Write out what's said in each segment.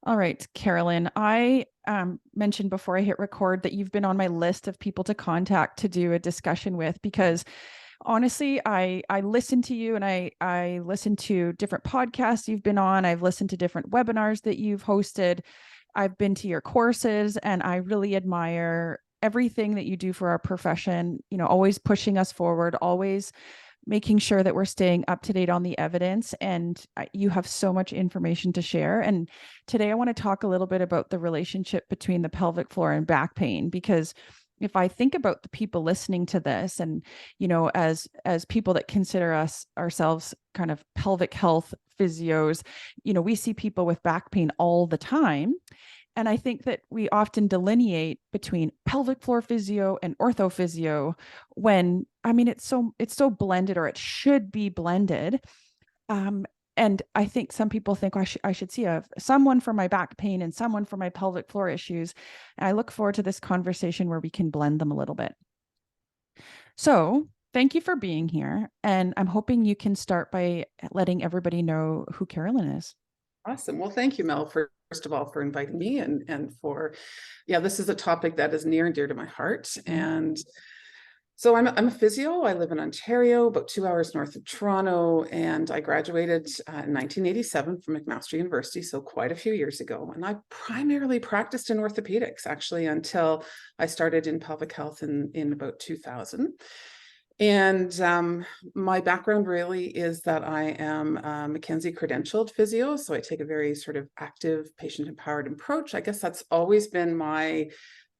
All right, Carolyn, I mentioned before I hit record that you've been on my list of people to contact to do a discussion with because honestly, I listen to you and I listen to different podcasts you've been on. I've listened to different webinars that you've hosted. I've been to your courses and I really admire everything that you do for our profession, always pushing us forward, always making sure that we're staying up to date on the evidence. And you have so much information to share. And today I want to talk a little bit about the relationship between the pelvic floor and back pain, because if I think about the people listening to this and, as people that consider ourselves kind of pelvic health physios, we see people with back pain all the time. And I think that we often delineate between pelvic floor physio and ortho physio when, I mean, it's so blended, or it should be blended. Um, and I think some people think, oh, I should see someone for my back pain and someone for my pelvic floor issues. And I look forward to this conversation where we can blend them a little bit. So thank you for being here. And I'm hoping you can start by letting everybody know who Carolyn is. Awesome. Well, thank you, Mel, first of all, for inviting me and for, this is a topic that is near and dear to my heart. And so I'm a physio. I live in Ontario, about 2 hours north of Toronto, and I graduated in 1987 from McMaster University, so quite a few years ago. And I primarily practiced in orthopedics, actually, until I started in pelvic health in about 2000. And my background really is that I am a McKenzie credentialed physio. So I take a very sort of active, patient empowered approach. I guess that's always been my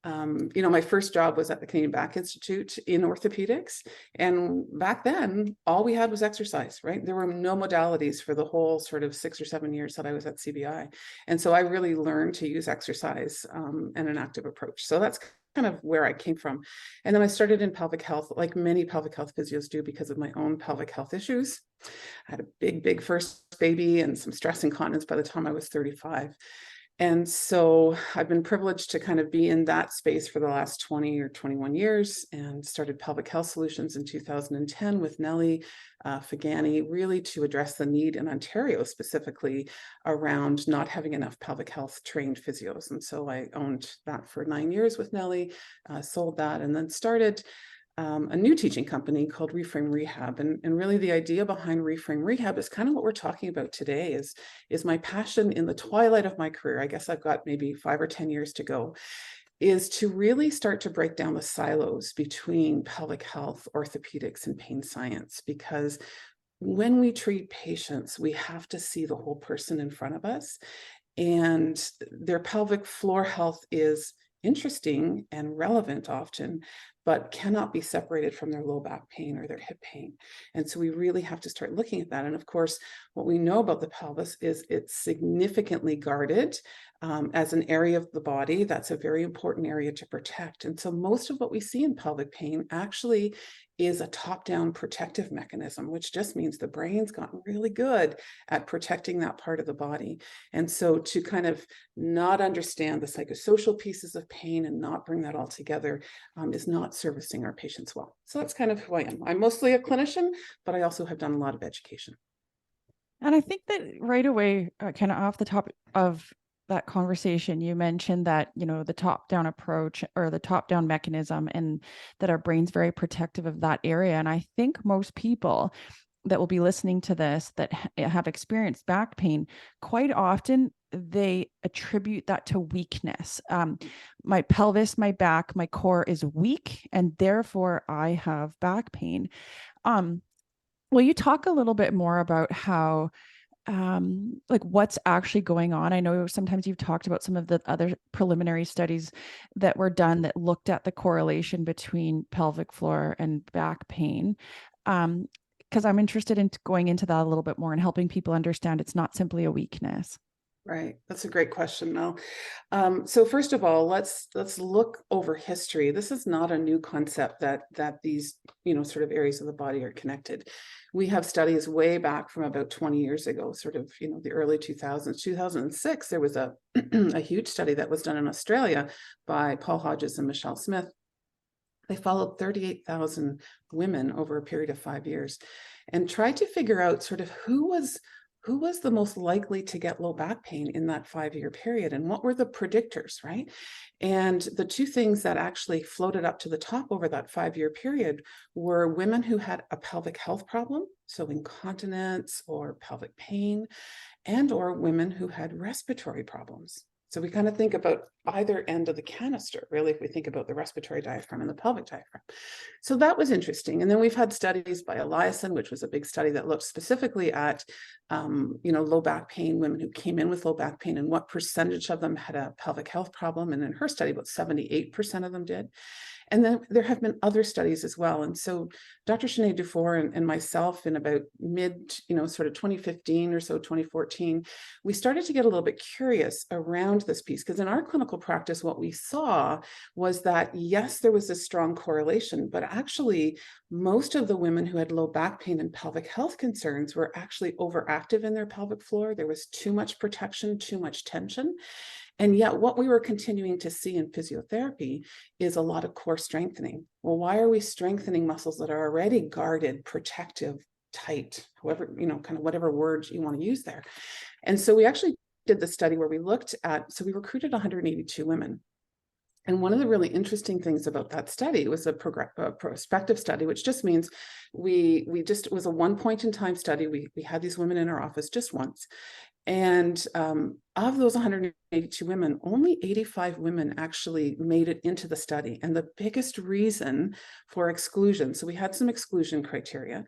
my first job was at the Canadian Back Institute in orthopedics. And back then, all we had was exercise, right? There were no modalities for the whole sort of 6 or 7 years that I was at CBI. And so I really learned to use exercise and an active approach. So that's kind of where I came from. And then I started in pelvic health, like many pelvic health physios do, because of my own pelvic health issues. I had a big first baby and some stress incontinence by the time I was 35. And so I've been privileged to kind of be in that space for the last 20 or 21 years, and started Pelvic Health Solutions in 2010 with Nellie Fagani, really to address the need in Ontario specifically around not having enough pelvic health trained physios. And so I owned that for 9 years with Nellie, sold that, and then started a new teaching company called Reframe Rehab. And really the idea behind Reframe Rehab is kind of what we're talking about today is my passion in the twilight of my career. I guess I've got maybe 5 or 10 years to go, is to really start to break down the silos between pelvic health, orthopedics, and pain science. Because when we treat patients, we have to see the whole person in front of us. And their pelvic floor health is interesting and relevant often, but cannot be separated from their low back pain or their hip pain. And so we really have to start looking at that. And of course, what we know about the pelvis is it's significantly guarded as an area of the body. That's a very important area to protect. And so most of what we see in pelvic pain actually is a top-down protective mechanism, which just means the brain's gotten really good at protecting that part of the body. And so to kind of not understand the psychosocial pieces of pain and not bring that all together is not servicing our patients well. So that's kind of who I am. I'm mostly a clinician, but I also have done a lot of education. And I think that right away, kind of off the top of that conversation, you mentioned that, the top down approach or the top down mechanism, and that our brain's very protective of that area. And I think most people that will be listening to this that have experienced back pain, quite often they attribute that to weakness. My pelvis, my back, my core is weak, and therefore I have back pain. Will you talk a little bit more about how, like what's actually going on? I know sometimes you've talked about some of the other preliminary studies that were done that looked at the correlation between pelvic floor and back pain. Because I'm interested in going into that a little bit more and helping people understand it's not simply a weakness. Right. That's a great question, Mel. So first of all, let's look over history. This is not a new concept that these, sort of areas of the body are connected. We have studies way back from about 20 years ago, sort of, the early 2000s, 2006. There was a, a huge study that was done in Australia by Paul Hodges and Michelle Smith. They followed 38,000 women over a period of 5 years and tried to figure out sort of who was who was the most likely to get low back pain in that 5-year period, and what were the predictors, right? And the two things that actually floated up to the top over that 5-year period were women who had a pelvic health problem, so incontinence or pelvic pain, and or women who had respiratory problems. So we kind of think about either end of the canister, really, if we think about the respiratory diaphragm and the pelvic diaphragm. So that was interesting. And then we've had studies by Eliason, which was a big study that looked specifically at, low back pain, women who came in with low back pain, and what percentage of them had a pelvic health problem. And in her study, about 78% of them did. And then there have been other studies as well. And so Dr. Sinead Dufour and myself in about sort of 2015 or so, 2014, we started to get a little bit curious around this piece, because in our clinical practice, what we saw was that, yes, there was a strong correlation, but actually most of the women who had low back pain and pelvic health concerns were actually overactive in their pelvic floor. There was too much protection, too much tension. And yet what we were continuing to see in physiotherapy is a lot of core strengthening. Well, why are we strengthening muscles that are already guarded, protective, tight, however, kind of whatever words you want to use there? And so we actually did the study where we looked at, so we recruited 182 women. And one of the really interesting things about that study was a prospective study, which just means we just was a one point in time study. We had these women in our office just once. And of those 182 women, only 85 women actually made it into the study. And the biggest reason for exclusion, so we had some exclusion criteria.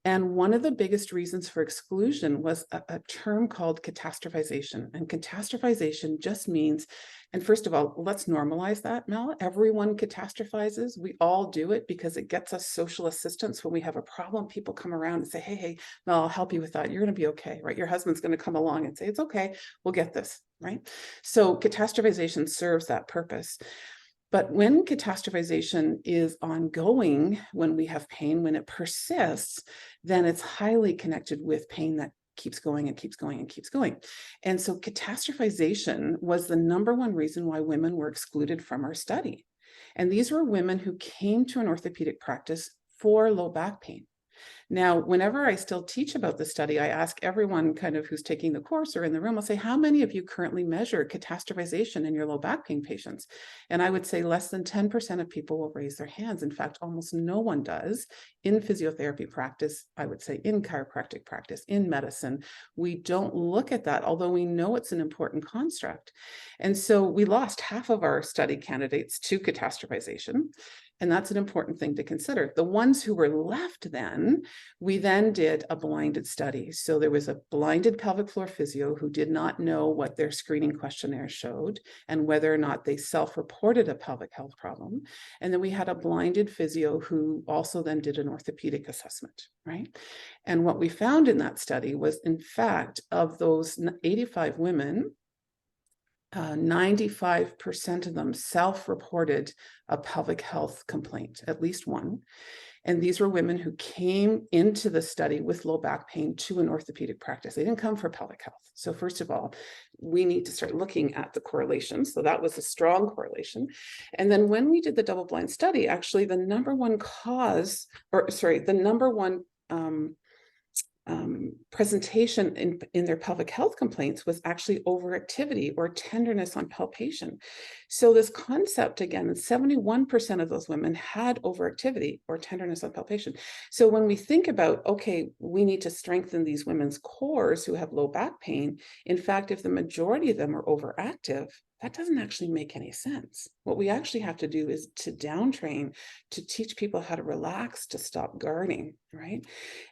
And one of the biggest reasons for exclusion was a term called catastrophization. And catastrophization just means, and first of all, let's normalize that, Mel. Everyone catastrophizes. We all do it because it gets us social assistance. When we have a problem, people come around and say, hey, Mel, I'll help you with that. You're going to be okay, right? Your husband's going to come along and say, it's okay, we'll get this, right? So catastrophization serves that purpose. But when catastrophization is ongoing, when we have pain, when it persists, then it's highly connected with pain that keeps going and keeps going and keeps going. And so catastrophization was the number one reason why women were excluded from our study. And these were women who came to an orthopedic practice for low back pain. Now, whenever I still teach about the study, I ask everyone kind of who's taking the course or in the room, I'll say, how many of you currently measure catastrophization in your low back pain patients? And I would say less than 10% of people will raise their hands. In fact, almost no one does in physiotherapy practice. I would say in chiropractic practice, in medicine, we don't look at that, although we know it's an important construct. And so we lost half of our study candidates to catastrophization. And that's an important thing to consider. The ones who were left then, we then did a blinded study. So there was a blinded pelvic floor physio who did not know what their screening questionnaire showed and whether or not they self-reported a pelvic health problem. And then we had a blinded physio who also then did an orthopedic assessment, right? And what we found in that study was, in fact, of those 85 women, 95% of them self-reported a pelvic health complaint, at least one. And these were women who came into the study with low back pain to an orthopedic practice. They didn't come for pelvic health. So first of all, we need to start looking at the correlation. So that was a strong correlation. And then when we did the double-blind study, actually the number one presentation in their pelvic health complaints was actually overactivity or tenderness on palpation. So this concept, again, 71% of those women had overactivity or tenderness on palpation. So when we think about, okay, we need to strengthen these women's cores who have low back pain, in fact, if the majority of them are overactive, that doesn't actually make any sense. What we actually have to do is to downtrain, to teach people how to relax, to stop guarding, right?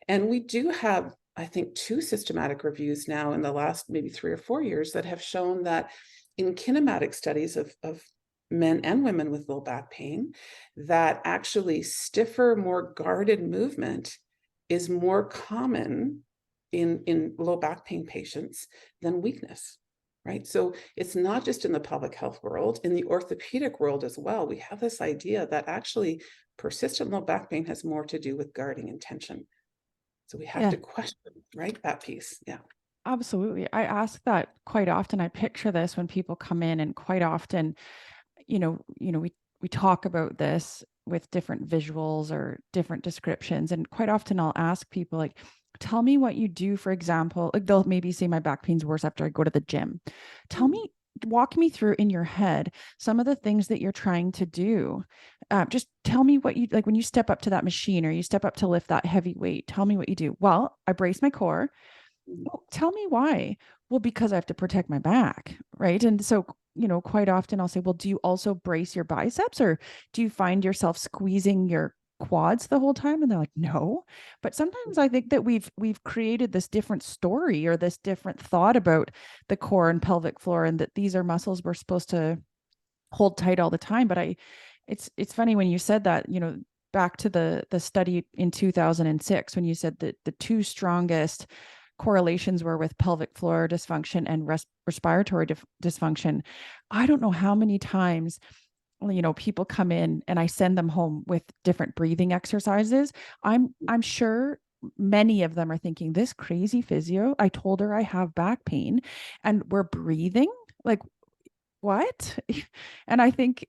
And we do have, I think, 2 systematic reviews now in the last maybe 3 or 4 years that have shown that in kinematic studies of men and women with low back pain, that actually stiffer, more guarded movement is more common in low back pain patients than weakness. Right. So it's not just in the pelvic health world, in the orthopedic world as well. We have this idea that actually persistent low back pain has more to do with guarding and tension. So we have to question, right, that piece. Yeah. Absolutely. I ask that quite often. I picture this when people come in, and quite often, we talk about this with different visuals or different descriptions. And quite often I'll ask people, like, tell me what you do. For example, like they'll maybe say my back pain's worse after I go to the gym. Tell me, walk me through in your head some of the things that you're trying to do. Just tell me what you like when you step up to that machine or you step up to lift that heavy weight. Tell me what you do. Well, I brace my core. Oh, tell me why. Well, because I have to protect my back, right? And so, quite often I'll say, well, do you also brace your biceps, or do you find yourself squeezing your quads the whole time? And they're like, no. But sometimes I think that we've created this different story or this different thought about the core and pelvic floor, and that these are muscles we're supposed to hold tight all the time. But it's funny when you said that, back to the study in 2006, when you said that the two strongest correlations were with pelvic floor dysfunction and respiratory dysfunction. I don't know how many times, people come in and I send them home with different breathing exercises. I'm sure many of them are thinking, this crazy physio, I told her I have back pain and we're breathing. Like, what? And I think,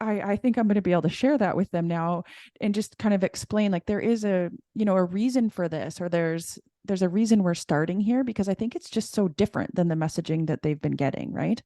I think I'm going to be able to share that with them now and just kind of explain, like, there is a reason for this, or there's a reason we're starting here, because I think it's just so different than the messaging that they've been getting, right?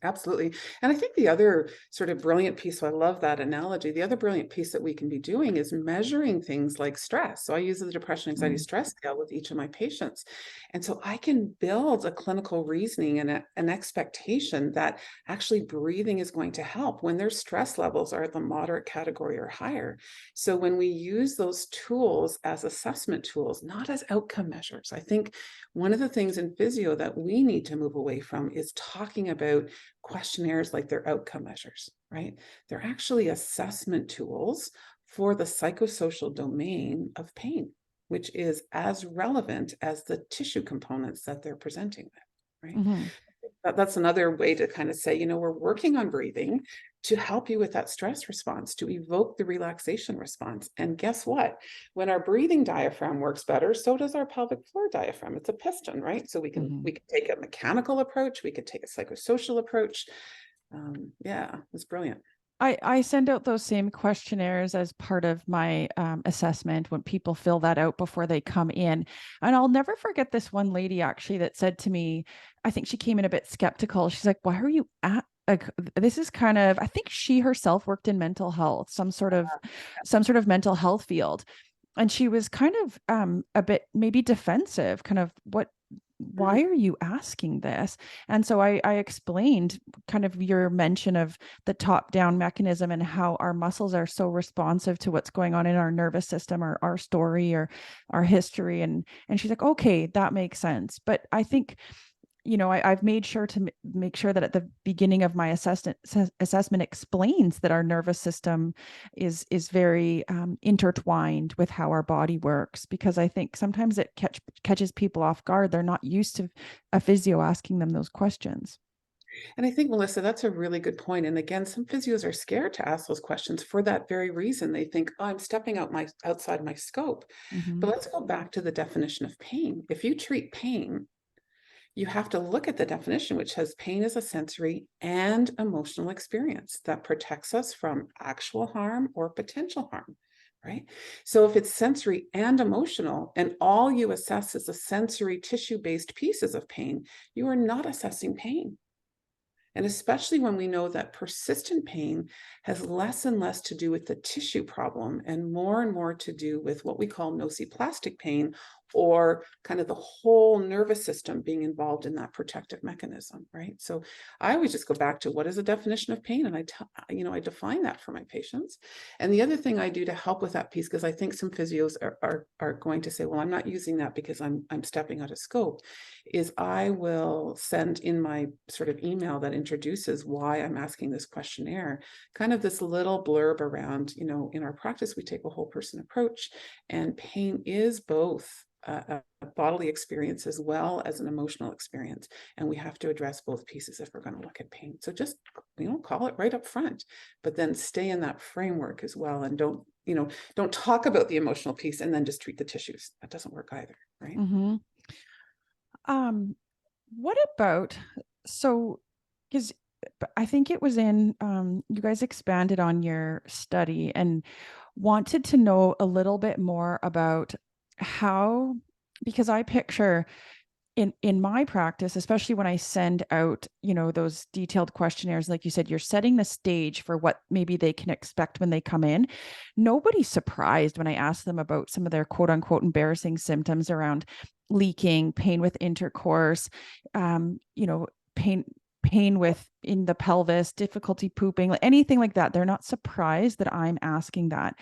Absolutely. And I think the other sort of brilliant piece, so I love that analogy. The other brilliant piece that we can be doing is measuring things like stress. So I use the depression, anxiety, stress scale with each of my patients. And so I can build a clinical reasoning and an expectation that actually breathing is going to help when their stress levels are at the moderate category or higher. So when we use those tools as assessment tools, not as outcome measures, I think one of the things in physio that we need to move away from is talking about questionnaires like they're outcome measures, right? They're actually assessment tools for the psychosocial domain of pain, which is as relevant as the tissue components that they're presenting with, right? Mm-hmm. That's another way to kind of say, we're working on breathing to help you with that stress response, to evoke the relaxation response. And guess what? When our breathing diaphragm works better, so does our pelvic floor diaphragm. It's a piston, right? So we can take a mechanical approach, we could take a psychosocial approach. Yeah, it's brilliant. I send out those same questionnaires as part of my assessment when people fill that out before they come in. And I'll never forget this one lady actually that said to me, I think she came in a bit skeptical. She's like, why are you at, like, this is kind of, I think she herself worked in mental health, some sort of mental health field. And she was kind of a bit maybe defensive, kind of, why are you asking this? And so I explained kind of your mention of the top down mechanism and how our muscles are so responsive to what's going on in our nervous system, or our story, or our history. And she's like, okay, that makes sense. But I think, I've made sure to make sure that at the beginning of my assessment explains that our nervous system is very intertwined with how our body works, because I think sometimes it catches people off guard. They're not used to a physio asking them those questions. And I think, Melissa, that's a really good point. And again, some physios are scared to ask those questions for that very reason. They think, oh, I'm stepping outside my scope. Mm-hmm. But let's go back to the definition of pain. If you treat pain, you have to look at the definition, which says pain is a sensory and emotional experience that protects us from actual harm or potential harm, right? So if it's sensory and emotional, and all you assess is the sensory tissue-based pieces of pain, you are not assessing pain. And especially when we know that persistent pain has less and less to do with the tissue problem and more to do with what we call nociplastic pain, or kind of the whole nervous system being involved in that protective mechanism, right? So I always just go back to what is the definition of pain, and I define that for my patients. And the other thing I do to help with that piece, because I think some physios are going to say, well, I'm not using that because I'm stepping out of scope, is I will send in my sort of email that introduces why I'm asking this questionnaire, kind of this little blurb around, in our practice, we take a whole person approach, and pain is both a bodily experience as well as an emotional experience. And we have to address both pieces if we're going to look at pain. So just, call it right up front, but then stay in that framework as well. And don't talk about the emotional piece and then just treat the tissues. That doesn't work either, right? Mm-hmm. What about, so, because I think it was in, you guys expanded on your study and wanted to know a little bit more about how, because I picture in my practice, especially when I send out, those detailed questionnaires, like you said, you're setting the stage for what maybe they can expect when they come in. Nobody's surprised when I ask them about some of their quote unquote embarrassing symptoms around leaking, pain with intercourse, pain with in the pelvis, difficulty pooping, like anything like that. They're not surprised that I'm asking that.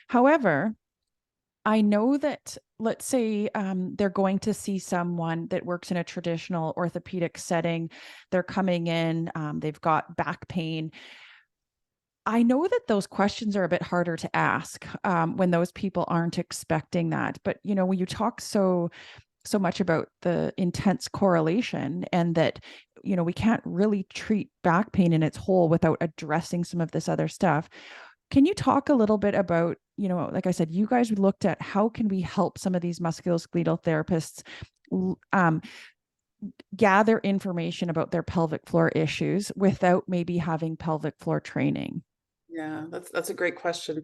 However, I know that, let's say, they're going to see someone that works in a traditional orthopedic setting. They're coming in, they've got back pain. I know that those questions are a bit harder to ask when those people aren't expecting that. But when you talk so much about the intense correlation, and that we can't really treat back pain in its whole without addressing some of this other stuff. Can you talk a little bit about, like I said, you guys looked at how can we help some of these musculoskeletal therapists um, gather information about their pelvic floor issues without maybe having pelvic floor training? Yeah, that's a great question.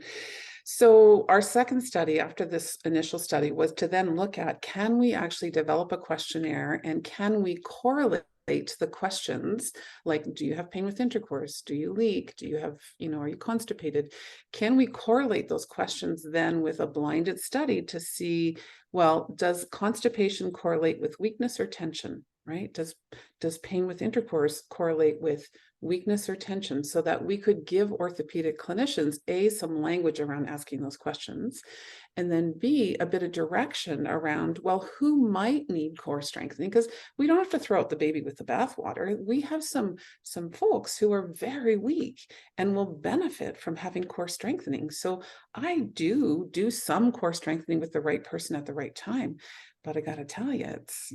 So our second study after this initial study was to then look at, can we actually develop a questionnaire, and can we correlate the questions, like, do you have pain with intercourse? Do you leak? Do you have, are you constipated? Can we correlate those questions then with a blinded study to see, well, does constipation correlate with weakness or tension? Right? Does pain with intercourse correlate with weakness or tension, so that we could give orthopedic clinicians some language around asking those questions, and then a bit of direction around, well, who might need core strengthening, because we don't have to throw out the baby with the bathwater. We have some folks who are very weak and will benefit from having core strengthening. So I do some core strengthening with the right person at the right time, but I got to tell you, it's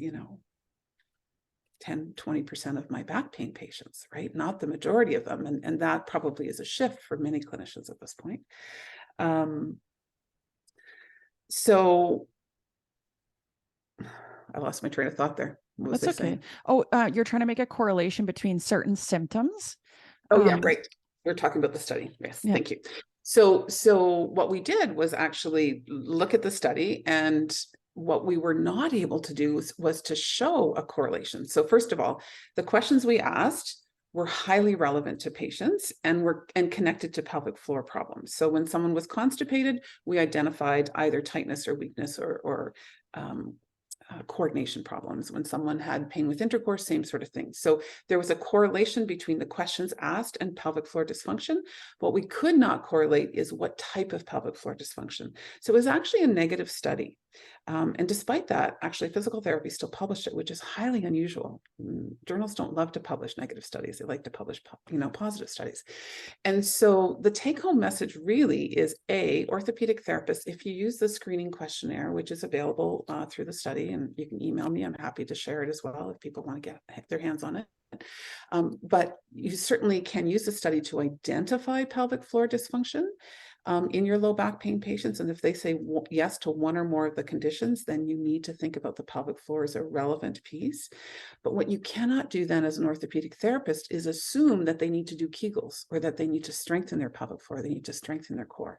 10-20% of my back pain patients, right? Not the majority of them. And that probably is a shift for many clinicians at this point. So I lost my train of thought there. What was That's I okay. saying? Oh, you're trying to make a correlation between certain symptoms. Oh, yeah, right. We're talking about the study. Yes, Yeah. thank you. So what we did was actually look at the study, and what we were not able to do was to show a correlation. So first of all, the questions we asked were highly relevant to patients and connected to pelvic floor problems. So when someone was constipated, we identified either tightness or weakness or coordination problems. When someone had pain with intercourse, same sort of thing. So there was a correlation between the questions asked and pelvic floor dysfunction. What we could not correlate is what type of pelvic floor dysfunction. So it was actually a negative study. And despite that, actually, physical therapy still published it, which is highly unusual. Journals don't love to publish negative studies. They like to publish, positive studies. And so the take-home message really is, orthopedic therapists, if you use the screening questionnaire, which is available through the study, and you can email me, I'm happy to share it as well if people want to get their hands on it. But you certainly can use the study to identify pelvic floor dysfunction in your low back pain patients. And if they say yes to one or more of the conditions, then you need to think about the pelvic floor as a relevant piece. But what you cannot do then as an orthopedic therapist is assume that they need to do Kegels, or that they need to strengthen their pelvic floor, they need to strengthen their core.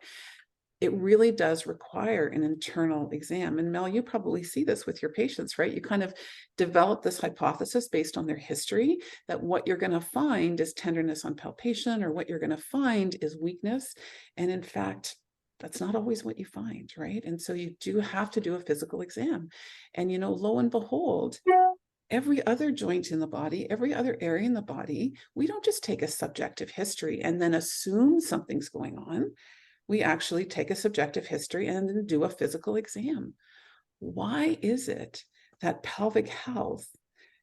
It really does require an internal exam. And Mel, you probably see this with your patients, right? You kind of develop this hypothesis based on their history that what you're going to find is tenderness on palpation, or what you're going to find is weakness. And in fact, that's not always what you find, right? And so you do have to do a physical exam. And, lo and behold, every other joint in the body, every other area in the body, we don't just take a subjective history and then assume something's going on. We actually take a subjective history and then do a physical exam. Why is it that pelvic health,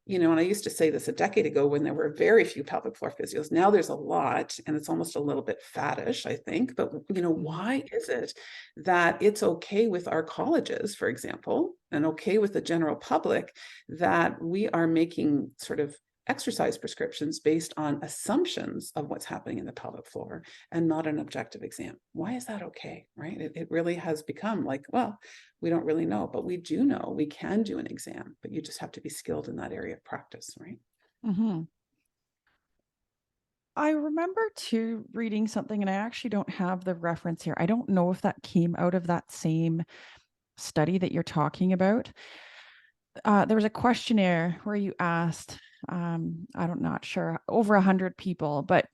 and I used to say this a decade ago when there were very few pelvic floor physios. Now there's a lot, and it's almost a little bit faddish, I think. But, why is it that it's okay with our colleges, for example, and okay with the general public, that we are making sort of exercise prescriptions based on assumptions of what's happening in the pelvic floor and not an objective exam? Why is that okay, right? It really has become like, well, we don't really know, but we do know we can do an exam, but you just have to be skilled in that area of practice, right? Mm-hmm. I remember too reading something, and I actually don't have the reference here. I don't know if that came out of that same study that you're talking about, there was a questionnaire where you asked, I'm not sure, over 100 people, but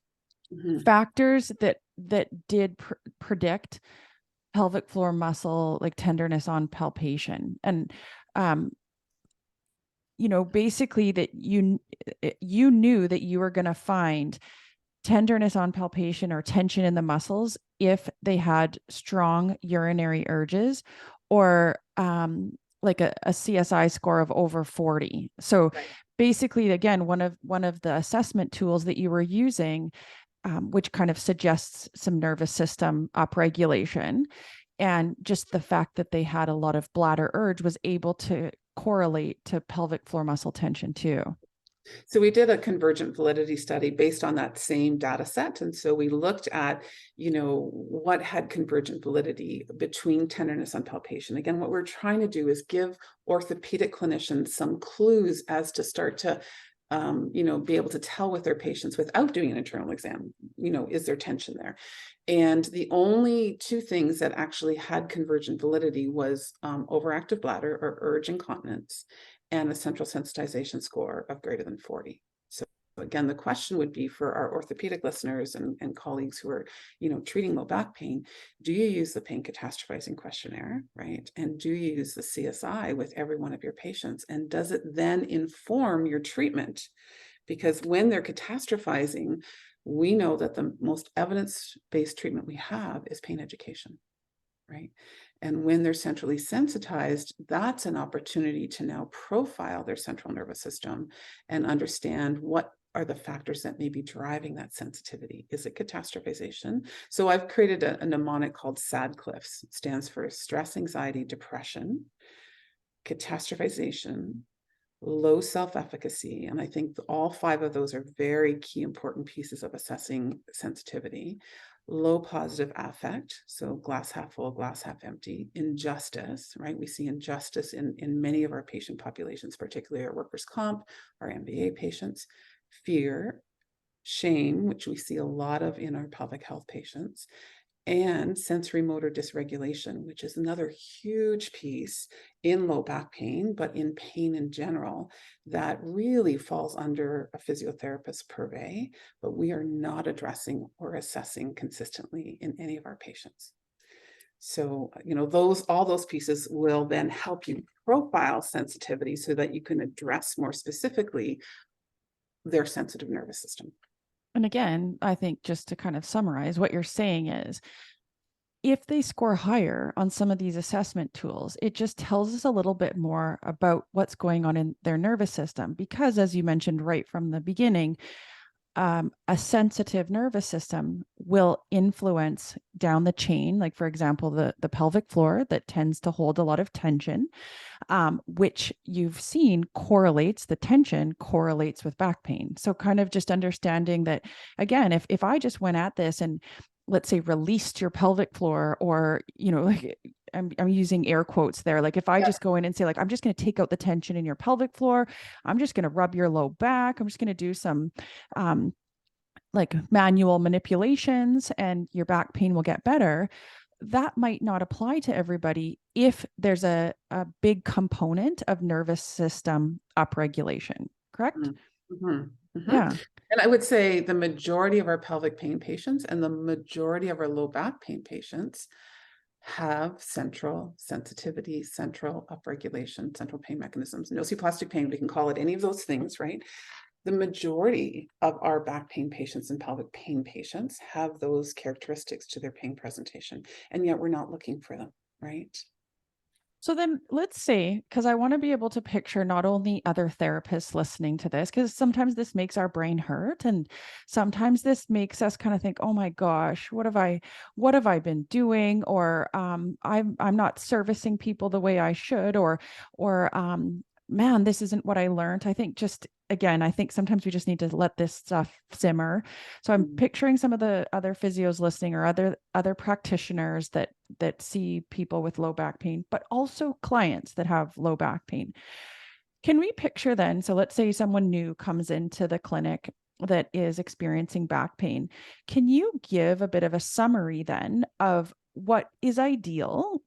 factors that did predict pelvic floor muscle, like tenderness on palpation. And, basically that you knew that you were going to find tenderness on palpation or tension in the muscles if they had strong urinary urges, or like a CSI score of over 40. So basically, again, one of the assessment tools that you were using, which kind of suggests some nervous system upregulation, and just the fact that they had a lot of bladder urge was able to correlate to pelvic floor muscle tension too. So we did a convergent validity study based on that same data set. And so we looked at, what had convergent validity between tenderness and palpation. Again, what we're trying to do is give orthopedic clinicians some clues as to start to, be able to tell with their patients without doing an internal exam, is there tension there? And the only two things that actually had convergent validity was overactive bladder or urge incontinence, and a central sensitization score of greater than 40. So again, the question would be for our orthopedic listeners and colleagues who are, treating low back pain, do you use the pain catastrophizing questionnaire, right? And do you use the CSI with every one of your patients? And does it then inform your treatment? Because when they're catastrophizing, we know that the most evidence-based treatment we have is pain education, right? And when they're centrally sensitized, that's an opportunity to now profile their central nervous system and understand what are the factors that may be driving that sensitivity. Is it catastrophization? So I've created a mnemonic called SADCLIFs. It stands for stress, anxiety, depression, catastrophization, low self-efficacy. And I think all 5 of those are very key, important pieces of assessing sensitivity. Low positive affect, so glass half full, glass half empty. Injustice, right? We see injustice in many of our patient populations, particularly our workers' comp, our MBA patients. Fear, shame, which we see a lot of in our pelvic health patients, and sensory motor dysregulation, which is another huge piece in low back pain, but in pain in general, that really falls under a physiotherapist purvey, but we are not addressing or assessing consistently in any of our patients. So, all those pieces will then help you profile sensitivity so that you can address more specifically their sensitive nervous system. And again, I think just to kind of summarize, what you're saying is, if they score higher on some of these assessment tools, it just tells us a little bit more about what's going on in their nervous system. Because as you mentioned right from the beginning, a sensitive nervous system will influence down the chain, like for example, the pelvic floor that tends to hold a lot of tension, which you've seen the tension correlates with back pain. So kind of just understanding that, again, if I just went at this and let's say released your pelvic floor, or, like I'm using air quotes there. Like if I just go in and say, like, I'm just going to take out the tension in your pelvic floor, I'm just going to rub your low back, I'm just going to do some, like manual manipulations and your back pain will get better. That might not apply to everybody if there's a big component of nervous system upregulation, correct? Mm-hmm. Mm-hmm. Yeah. And I would say the majority of our pelvic pain patients and the majority of our low back pain patients have central sensitivity, central upregulation, central pain mechanisms. Nociplastic pain, we can call it any of those things, right? The majority of our back pain patients and pelvic pain patients have those characteristics to their pain presentation, and yet we're not looking for them, right? So then let's say, because I want to be able to picture not only other therapists listening to this, because sometimes this makes our brain hurt, and sometimes this makes us kind of think, oh my gosh, what have I been doing? Or I'm not servicing people the way I should, or man, this isn't what I learned. I think I think sometimes we just need to let this stuff simmer. So I'm picturing some of the other physios listening, or other practitioners that see people with low back pain, but also clients that have low back pain. Can we picture then, so let's say someone new comes into the clinic that is experiencing back pain. Can you give a bit of a summary then of what is ideal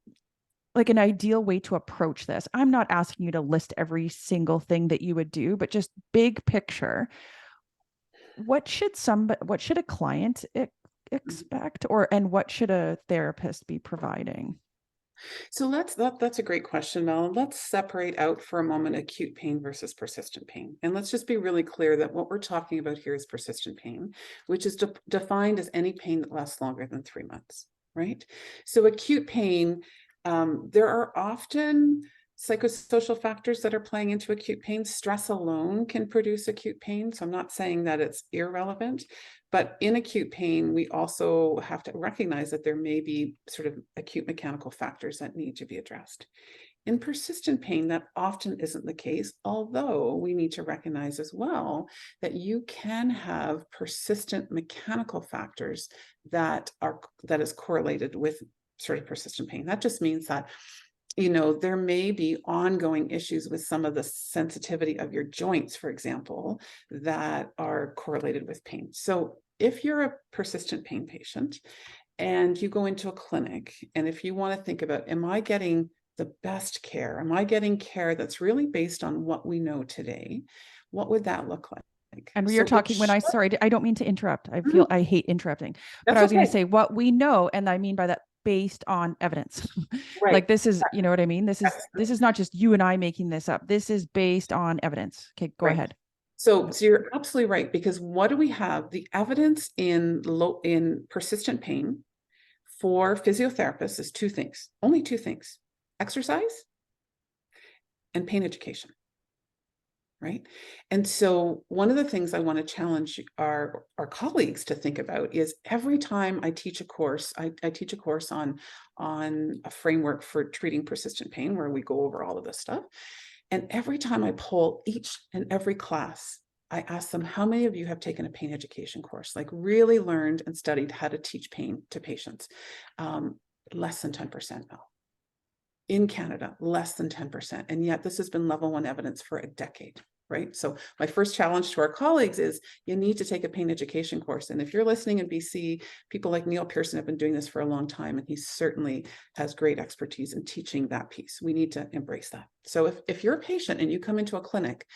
like an ideal way to approach this? I'm not asking you to list every single thing that you would do, but just big picture. What should a client expect, and what should a therapist be providing? So that's a great question, Mel. Let's separate out for a moment acute pain versus persistent pain. And let's just be really clear that what we're talking about here is persistent pain, which is defined as any pain that lasts longer than 3 months, right? So acute pain, there are often psychosocial factors that are playing into acute pain. Stress alone can produce acute pain. So I'm not saying that it's irrelevant, but in acute pain, we also have to recognize that there may be sort of acute mechanical factors that need to be addressed. In persistent pain, that often isn't the case, although we need to recognize as well that you can have persistent mechanical factors that is correlated with sort of persistent pain. That just means that there may be ongoing issues with some of the sensitivity of your joints, for example, that are correlated with pain. So if you're a persistent pain patient and you go into a clinic, and if you want to think about, am I getting the best care? Am I getting care that's really based on what we know today? What would that look like? And we are talking sorry, I don't mean to interrupt. I hate interrupting, but That's I was going to okay. say what we know. And I mean by that, based on evidence. Right. Like this is, you know what I mean? This is not just you and I making this up. This is based on evidence. Okay, go ahead. So you're absolutely right, because what do we have? The evidence in persistent pain for physiotherapists is two things, only two things: exercise and pain education. Right. And so one of the things I want to challenge our colleagues to think about is every time I teach a course, I teach a course on a framework for treating persistent pain where we go over all of this stuff. And every time I poll each and every class, I ask them, how many of you have taken a pain education course, like really learned and studied how to teach pain to patients? Less than 10% now. In Canada, less than 10%. And yet this has been level 1 evidence for a decade. Right. So my first challenge to our colleagues is you need to take a pain education course. And if you're listening in BC, people like Neil Pearson have been doing this for a long time, and he certainly has great expertise in teaching that piece. We need to embrace that. So if you're a patient and you come into a clinic,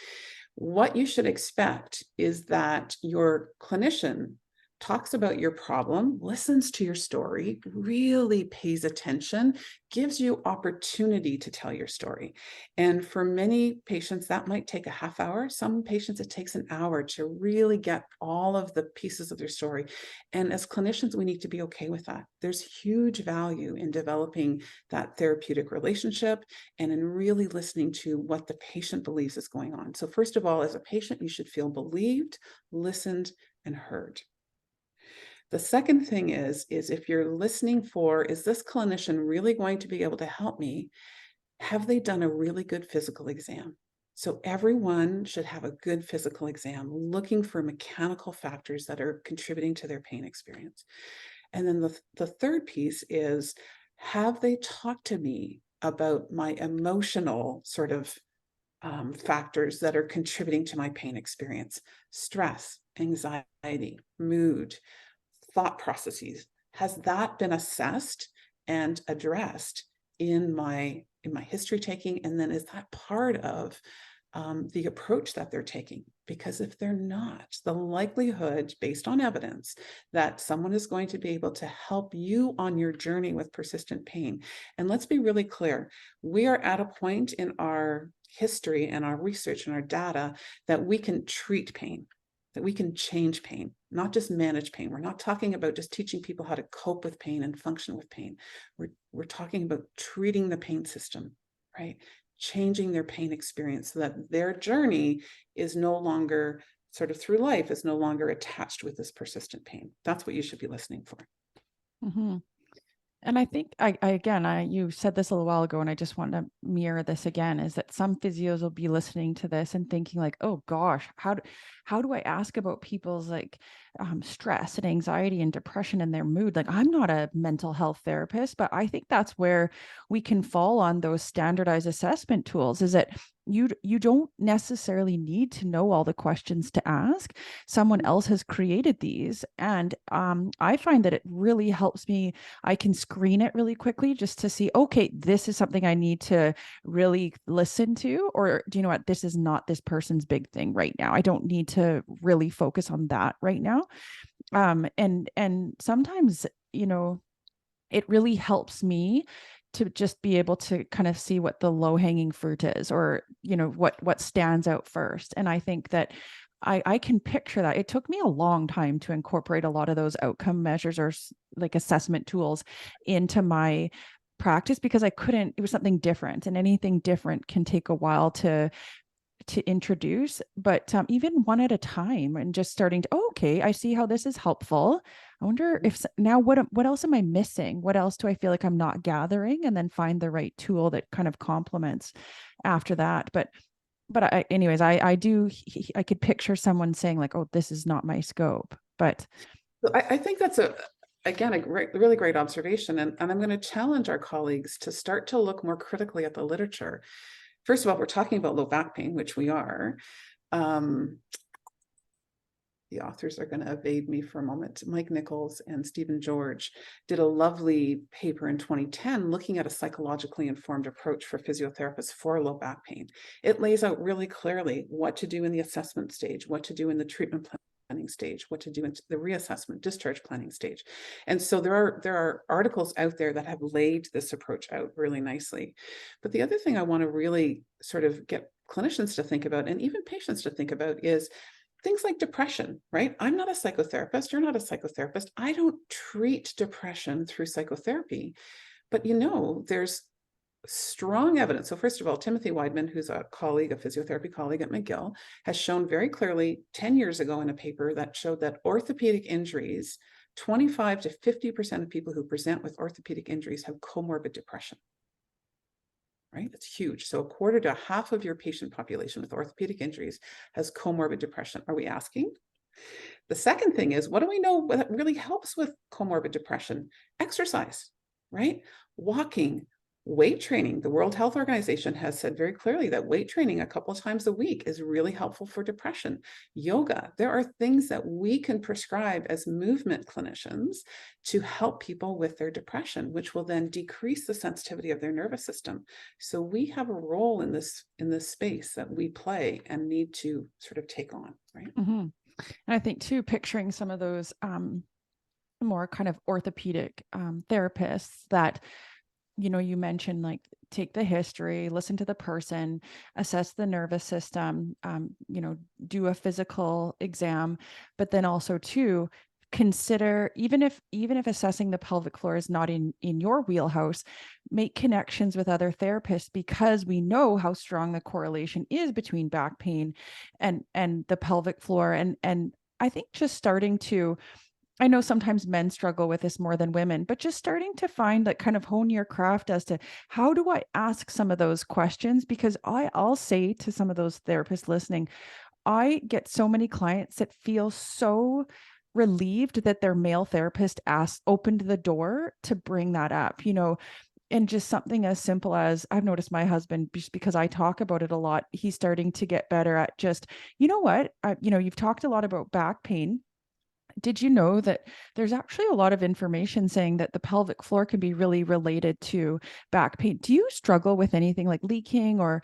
what you should expect is that your clinician talks about your problem, listens to your story, really pays attention, gives you opportunity to tell your story. And for many patients, that might take a half hour. Some patients, it takes an hour to really get all of the pieces of their story. And as clinicians, we need to be okay with that. There's huge value in developing that therapeutic relationship and in really listening to what the patient believes is going on. So first of all, as a patient, you should feel believed, listened, and heard. The second thing is if you're listening for, is this clinician really going to be able to help me? Have they done a really good physical exam? So everyone should have a good physical exam, looking for mechanical factors that are contributing to their pain experience. And then the third piece is, have they talked to me about my emotional sort of factors that are contributing to my pain experience? Stress, anxiety, mood, thought processes. Has that been assessed and addressed in my history taking? And then is that part of the approach that they're taking? Because if they're not, the likelihood, based on evidence, that someone is going to be able to help you on your journey with persistent pain. And let's be really clear, we are at a point in our history and our research and our data that we can treat pain, that we can change pain, not just manage pain. We're not talking about just teaching people how to cope with pain and function with pain. We're talking about treating the pain system, right? Changing their pain experience so that their journey is no longer sort of through life, is no longer attached with this persistent pain. That's what you should be listening for. Mm-hmm. And I think you said this a little while ago, and I just want to mirror this again, is that some physios will be listening to this and thinking like, oh gosh, how do I ask about people's stress and anxiety and depression and their mood? Like, I'm not a mental health therapist, but I think that's where we can fall on those standardized assessment tools. Is that you don't necessarily need to know all the questions to ask. Someone else has created these, and I find that it really helps me. I can screen it really quickly just to see, okay, this is something I need to really listen to, or do you know what, this is not this person's big thing right now. I don't need to really focus on that right now. And sometimes, it really helps me to just be able to kind of see what the low hanging fruit is, or what stands out first. And I think that I can picture that. It took me a long time to incorporate a lot of those outcome measures, or like assessment tools, into my practice, because I couldn't, it was something different, and anything different can take a while to introduce. But even one at a time, and just starting to, oh, okay, I see how this is helpful. I wonder if now, what else am I missing? What else do I feel like I'm not gathering? And then find the right tool that kind of complements after that. But anyways, I could picture someone saying like, oh, this is not my scope. But I think that's again, a really great observation. And I'm going to challenge our colleagues to start to look more critically at the literature. First of all, we're talking about low back pain, which we are. The authors are going to evade me for a moment. Mike Nichols and Stephen George did a lovely paper in 2010 looking at a psychologically informed approach for physiotherapists for low back pain. It lays out really clearly what to do in the assessment stage, what to do in the treatment planning stage, what to do in the reassessment, discharge planning stage. And so there are articles out there that have laid this approach out really nicely. But the other thing I want to really sort of get clinicians to think about, and even patients to think about, is things like depression, right? I'm not a psychotherapist. You're not a psychotherapist. I don't treat depression through psychotherapy. But there's strong evidence. So first of all, Timothy Weidman, who's a colleague, a physiotherapy colleague at McGill, has shown very clearly 10 years ago in a paper that showed that orthopedic injuries, 25 to 50% of people who present with orthopedic injuries have comorbid depression. Right? That's huge. So a quarter to half of your patient population with orthopedic injuries has comorbid depression. Are we asking? The second thing is, what do we know that really helps with comorbid depression? Exercise, right? Walking, weight training. The World Health Organization has said very clearly that weight training a couple of times a week is really helpful for depression. Yoga. There are things that we can prescribe as movement clinicians to help people with their depression, which will then decrease the sensitivity of their nervous system. So we have a role in this space that we play and need to sort of take on, right? mm-hmm. And I think too, picturing some of those more kind of orthopedic therapists that, you mentioned, like, take the history, listen to the person, assess the nervous system, do a physical exam, but then also too, consider, even if assessing the pelvic floor is not in your wheelhouse, make connections with other therapists, because we know how strong the correlation is between back pain and the pelvic floor. And I think just starting to, I know sometimes men struggle with this more than women, but just starting to find, like, kind of hone your craft as to how do I ask some of those questions? Because I'll say to some of those therapists listening, I get so many clients that feel so relieved that their male therapist opened the door to bring that up, and just something as simple as, I've noticed my husband, just because I talk about it a lot, he's starting to get better at just, you've talked a lot about back pain. Did you know that there's actually a lot of information saying that the pelvic floor can be really related to back pain? Do you struggle with anything like leaking or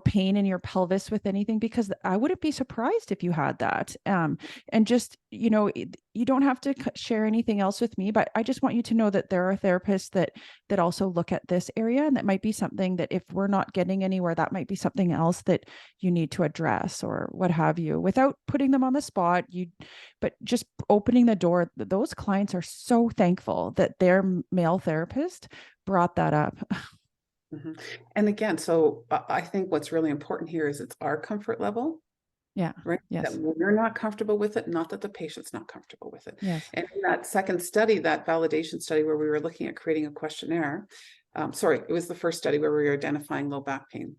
pain in your pelvis with anything? Because I wouldn't be surprised if you had that. And just, you don't have to share anything else with me, but I just want you to know that there are therapists that also look at this area, and that might be something that, if we're not getting anywhere, that might be something else that you need to address, or what have you, without putting them on the spot. But just opening the door. Those clients are so thankful that their male therapist brought that up. Mm-hmm. And again, so I think what's really important here is it's our comfort level. Yeah. Right. Yes. That we're not comfortable with it, not that the patient's not comfortable with it. Yes. And in that second study, that validation study where we were looking at creating a questionnaire, it was the first study where we were identifying low back pain.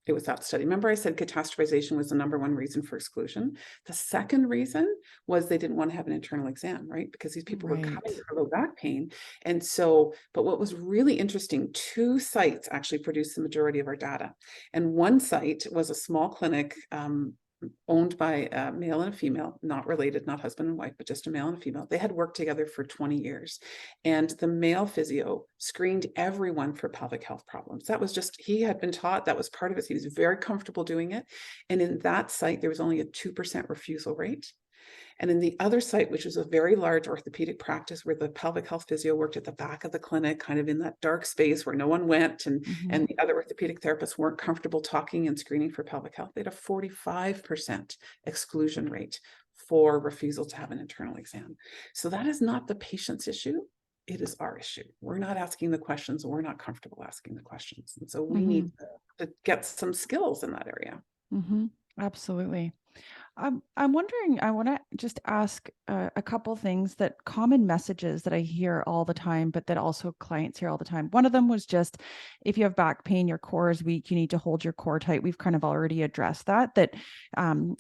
It was that study. Remember I said catastrophization was the number one reason for exclusion? The second reason was they didn't want to have an internal exam, right? Because these people were coming Right. for low back pain. And so, but what was really interesting, 2 sites actually produced the majority of our data. And one site was a small clinic, owned by a male and a female, not related, not husband and wife, but just a male and a female. They had worked together for 20 years. And the male physio screened everyone for pelvic health problems. That was just, he had been taught, that was part of it. He was very comfortable doing it. And in that site, there was only a 2% refusal rate. And in the other site, which was a very large orthopedic practice where the pelvic health physio worked at the back of the clinic, kind of in that dark space where no one went, and the other orthopedic therapists weren't comfortable talking and screening for pelvic health, they had a 45% exclusion rate for refusal to have an internal exam. So that is not the patient's issue. It is our issue. We're not asking the questions. We're not comfortable asking the questions. And so we need to get some skills in that area. Absolutely. I'm wondering, I want to just ask a couple things, that common messages that I hear all the time, but that also clients hear all the time. One of them was just, if you have back pain, your core is weak, you need to hold your core tight. We've kind of already addressed that,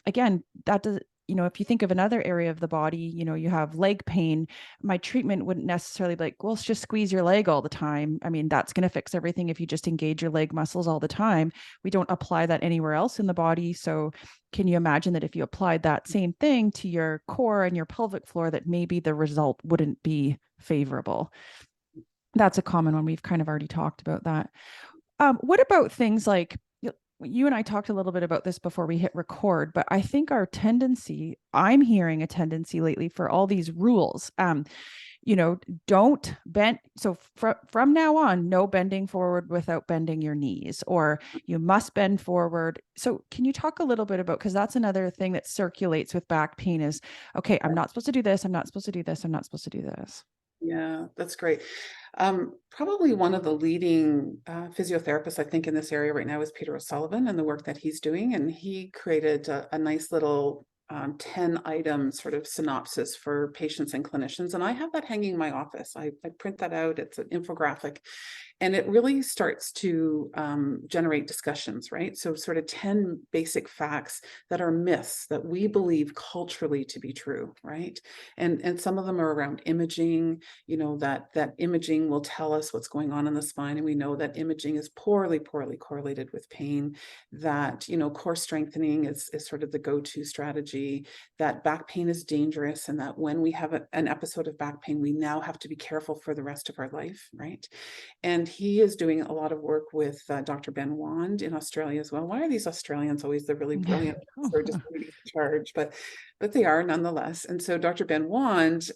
again, that does, if you think of another area of the body, you have leg pain, my treatment wouldn't necessarily be like, well, let's just squeeze your leg all the time. I mean, that's going to fix everything if you just engage your leg muscles all the time. We don't apply that anywhere else in the body. So can you imagine that if you applied that same thing to your core and your pelvic floor, that maybe the result wouldn't be favorable? That's a common one. We've kind of already talked about that. What about things like, you and I talked a little bit about this before we hit record, but I think I'm hearing a tendency lately for all these rules. Don't bend. So from now on, no bending forward without bending your knees, or you must bend forward. So can you talk a little bit about, because that's another thing that circulates with back pain is, okay, I'm not supposed to do this. I'm not supposed to do this. I'm not supposed to do this. Yeah, that's great. Probably one of the leading physiotherapists, I think, in this area right now is Peter O'Sullivan and the work that he's doing. And he created a nice little 10-item sort of synopsis for patients and clinicians. And I have that hanging in my office. I print that out. It's an infographic. And it really starts to generate discussions, right? So sort of 10 basic facts that are myths that we believe culturally to be true, right? And some of them are around imaging, that imaging will tell us what's going on in the spine. And we know that imaging is poorly correlated with pain, that, core strengthening is sort of the go-to strategy, that back pain is dangerous, and that when we have an episode of back pain, we now have to be careful for the rest of our life, right? And he is doing a lot of work with Dr. Ben Wand in Australia as well. Why are these Australians always the really brilliant ones who are just leading the charge? But they are nonetheless. And so Dr. Ben Wand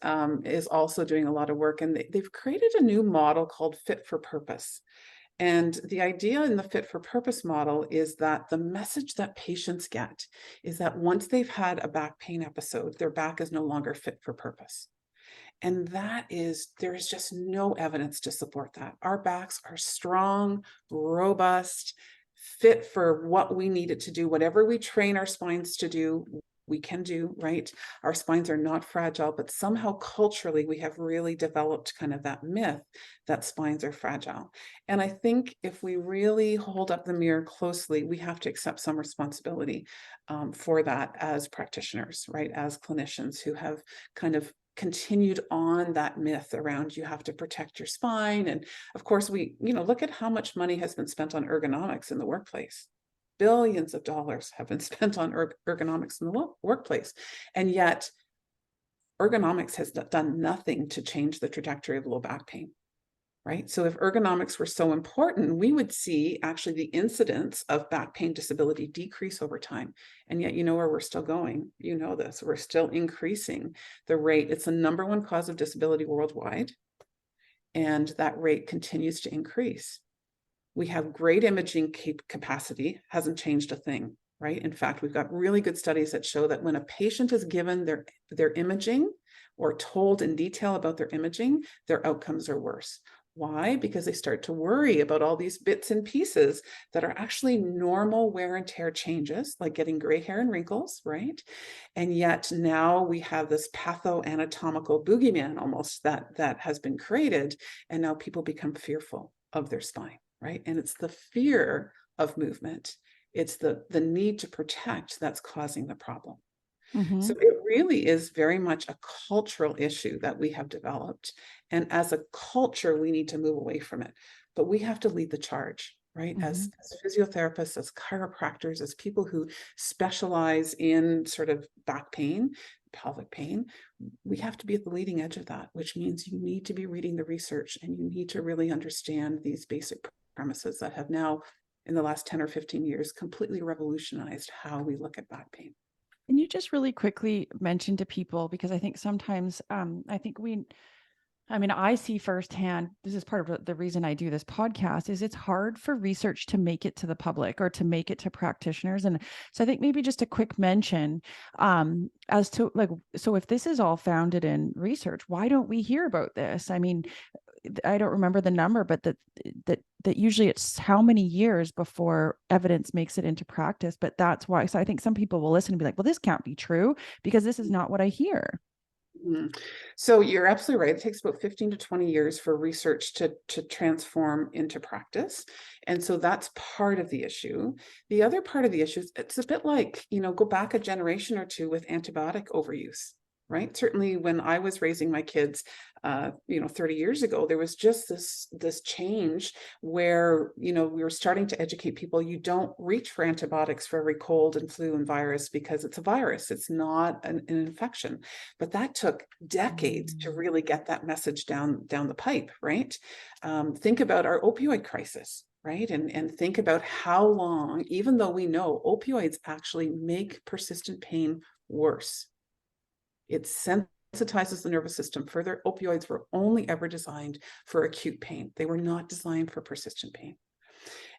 is also doing a lot of work, and they've created a new model called Fit for Purpose. And the idea in the Fit for Purpose model is that the message that patients get is that once they've had a back pain episode, their back is no longer fit for purpose. And there is just no evidence to support that. Our backs are strong, robust, fit for what we need it to do. Whatever we train our spines to do, we can do, right? Our spines are not fragile, but somehow culturally we have really developed kind of that myth that spines are fragile. And I think if we really hold up the mirror closely, we have to accept some responsibility for that as practitioners, right? As clinicians who have kind of continued on that myth around you have to protect your spine. And of course, we, look at how much money has been spent on ergonomics in the workplace. Billions of dollars have been spent on ergonomics in the workplace. And yet ergonomics has done nothing to change the trajectory of low back pain. Right? So if ergonomics were so important, we would see actually the incidence of back pain disability decrease over time. And yet, where we're still going, this, we're still increasing the rate. It's the number one cause of disability worldwide. And that rate continues to increase. We have great imaging capacity, hasn't changed a thing, right? In fact, we've got really good studies that show that when a patient is given their imaging or told in detail about their imaging, their outcomes are worse. Why? Because they start to worry about all these bits and pieces that are actually normal wear and tear changes, like getting gray hair and wrinkles, right? And yet now we have this pathoanatomical boogeyman almost that has been created, and now people become fearful of their spine, right? And it's the fear of movement It's the need to protect that's causing the problem. So Mhm. it really is very much a cultural issue that we have developed. And as a culture, we need to move away from it. But we have to lead the charge, right? Mhm. As physiotherapists, as chiropractors, as people who specialize in sort of back pain, pelvic pain, we have to be at the leading edge of that, which means you need to be reading the research and you need to really understand these basic premises that have now, in the last 10 or 15 years, completely revolutionized how we look at back pain. Can you just really quickly mention to people, because I think sometimes I mean, I see firsthand, this is part of the reason I do this podcast, is it's hard for research to make it to the public or to make it to practitioners. And so I think maybe just a quick mention as to like, so if this is all founded in research, why don't we hear about this? I mean, I don't remember the number, but that usually it's how many years before evidence makes it into practice. But that's why. So I think some people will listen and be like, well, this can't be true because this is not what I hear. Mhm. So you're absolutely right. It takes about 15 to 20 years for research to transform into practice. And so that's part of the issue. The other part of the issue is it's a bit like, go back a generation or two with antibiotic overuse, right? Certainly when I was raising my kids, 30 years ago, there was just this change where, we were starting to educate people. You don't reach for antibiotics for every cold and flu and virus because it's a virus. It's not an infection. But that took decades to really get that message down the pipe, right? Think about our opioid crisis, right? And think about how long, even though we know opioids actually make persistent pain worse. It sensitizes the nervous system further. Opioids were only ever designed for acute pain. They were not designed for persistent pain.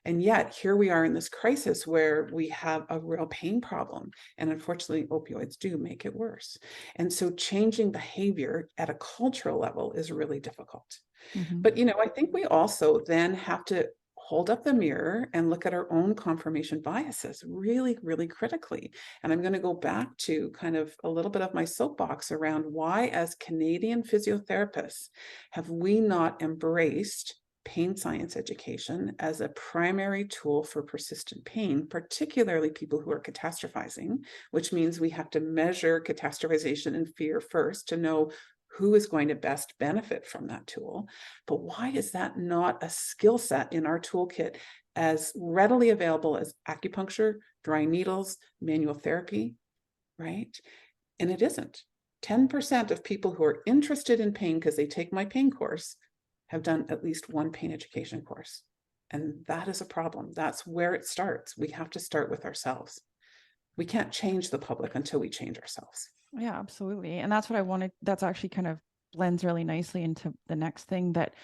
And yet here we are in this crisis where we have a real pain problem. And unfortunately, opioids do make it worse. And so changing behavior at a cultural level is really difficult. Mhm. But, I think we also then have to hold up the mirror and look at our own confirmation biases really, really critically. And I'm going to go back to kind of a little bit of my soapbox around why, as Canadian physiotherapists, have we not embraced pain science education as a primary tool for persistent pain, particularly people who are catastrophizing, which means we have to measure catastrophization and fear first to know who is going to best benefit from that tool. But why is that not a skill set in our toolkit as readily available as acupuncture, dry needles, manual therapy, right? And it isn't. 10% of people who are interested in pain because they take my pain course have done at least one pain education course. And that is a problem. That's where it starts. We have to start with ourselves. We can't change the public until we change ourselves. Yeah, absolutely. And that's what I wanted. That's actually kind of blends really nicely into the next thing that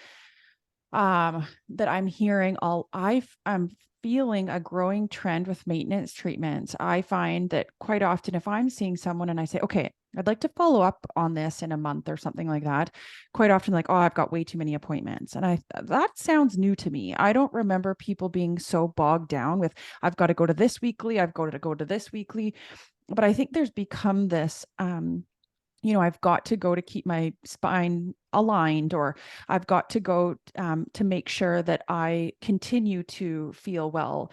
I'm hearing. I'm feeling a growing trend with maintenance treatments. I find that quite often if I'm seeing someone and I say, okay, I'd like to follow up on this in a month or something like that, quite often like, oh, I've got way too many appointments. And that sounds new to me. I don't remember people being so bogged down with, I've got to go to this weekly, I've got to go to this weekly. But I think there's become this I've got to go to keep my spine aligned, or I've got to go to make sure that I continue to feel well.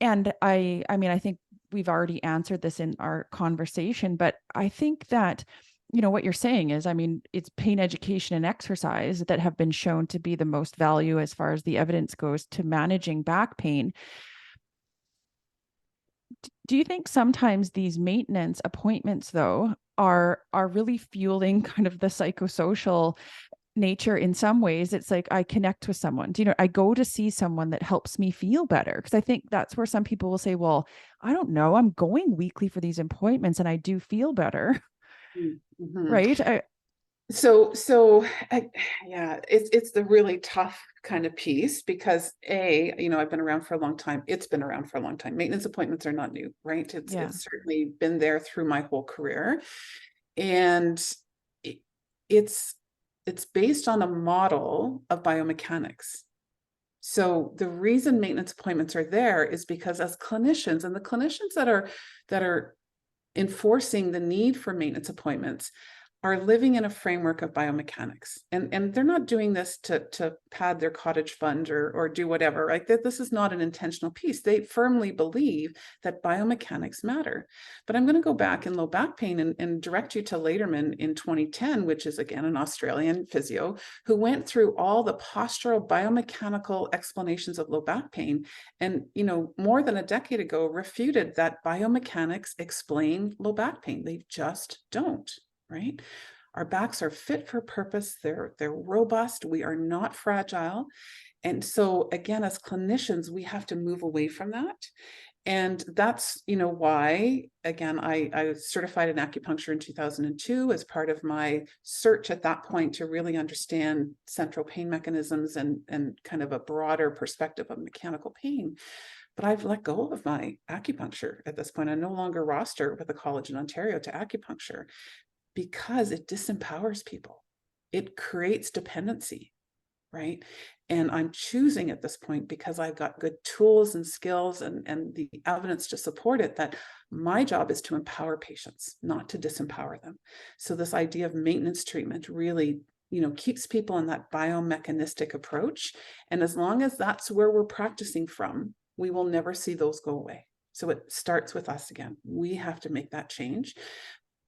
And I mean, I think we've already answered this in our conversation, but I think that, what you're saying is, I mean, it's pain education and exercise that have been shown to be the most value as far as the evidence goes to managing back pain. Do you think sometimes these maintenance appointments, though, are really fueling kind of the psychosocial nature in some ways? It's like I connect with someone. I go to see someone that helps me feel better, because I think that's where some people will say, well, I don't know, I'm going weekly for these appointments and I do feel better. Mm-hmm. Right? Yeah, it's the really tough kind of piece because I've been around for a long time. It's been around for a long time. Maintenance appointments are not new, right? Yeah. It's certainly been there through my whole career. And it, it's based on a model of biomechanics. So the reason maintenance appointments are there is because as clinicians, and the clinicians that are enforcing the need for maintenance appointments are living in a framework of biomechanics, and they're not doing this to pad their cottage fund or do whatever, right? This is not an intentional piece. They firmly believe that biomechanics matter. But I'm going to go back in low back pain and direct you to Lederman in 2010, which is again an Australian physio who went through all the postural biomechanical explanations of low back pain, and more than a decade ago refuted that biomechanics explain low back pain. They just don't. Right? Our backs are fit for purpose. They're robust. We are not fragile. And so again, as clinicians, we have to move away from that. And that's, why, again, I was certified in acupuncture in 2002 as part of my search at that point to really understand central pain mechanisms and kind of a broader perspective of mechanical pain. But I've let go of my acupuncture at this point. I'm no longer rostered with a college in Ontario to acupuncture, because it disempowers people. It creates dependency, right? And I'm choosing at this point, because I've got good tools and skills and the evidence to support it, that my job is to empower patients, not to disempower them. So this idea of maintenance treatment really, keeps people in that biomechanistic approach. And as long as that's where we're practicing from, we will never see those go away. So it starts with us again. We have to make that change.